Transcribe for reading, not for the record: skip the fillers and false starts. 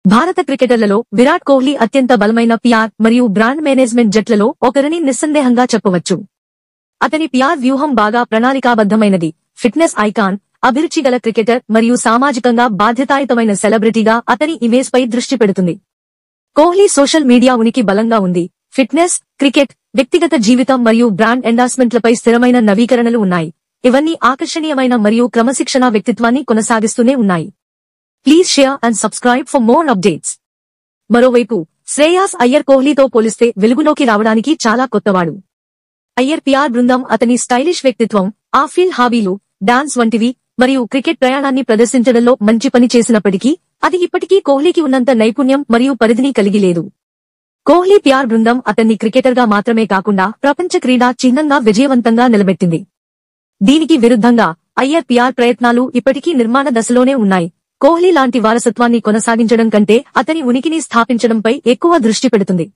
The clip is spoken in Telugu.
భారత క్రికెటర్లలో విరాట్ కోహ్లీ అత్యంత బలమైన పిఆర్ మరియు బ్రాండ్ మేనేజ్మెంట్ జట్లలో ఒకరిని నిస్సందేహంగా చెప్పవచ్చు. అతని పిఆర్ వ్యూహం బాగా ప్రణాళికాబద్ధమైనది. ఫిట్నెస్ ఐకాన్, అభిరుచి గల క్రికెటర్ మరియు సామాజికంగా బాధ్యతాయుతమైన సెలబ్రిటీగా అతని ఇమేజ్ పై దృష్టి పెడుతుంది. కోహ్లీ సోషల్ మీడియా ఉనికి బలంగా ఉంది. ఫిట్నెస్, క్రికెట్, వ్యక్తిగత జీవితం మరియు బ్రాండ్ ఎండార్స్మెంట్లపై స్థిరమైన నవీకరణలు ఉన్నాయి. ఇవన్నీ ఆకర్షణీయమైన మరియు క్రమశిక్షణా వ్యక్తిత్వాన్ని కొనసాగిస్తూనే ఉన్నాయి. Please share and subscribe for more updates. మరోవైపు శ్రేయాస్ అయ్యర్ కోహ్లీతో పోలిస్తే వెలుగులోకి రావడానికి చాలా కొత్తవాడు. అయ్యర్ పిఆర్ బృందం అతని స్టైలిష్ వ్యక్తిత్వం, ఆఫ్-ఫీల్డ్ హాబీలు, డాన్స్ వంటివి మరియు క్రికెట్ ప్రయాణాన్ని ప్రదర్శించడంలో మంచి పని చేసినప్పటికీ అది ఇప్పటికీ కోహ్లీకి ఉన్నంత నైపుణ్యం మరియు పరిధిని కలిగి లేదు. కోహ్లీ పిఆర్ బృందం అతన్ని క్రికెటర్గా మాత్రమే కాకుండా ప్రపంచ క్రీడా చిహ్నంగా విజయవంతంగా నిలబెట్టింది. దీనికి విరుద్ధంగా అయ్యర్ పిఆర్ ప్రయత్నాలు ఇప్పటికీ నిర్మాణ దశలోనే ఉన్నాయి. కోహ్లీ లాంటి వారసత్వాన్ని కొనసాగించడం కంటే అతని ఉనికిని స్థాపించడంపై ఎక్కువ దృష్టి పెడుతుంది.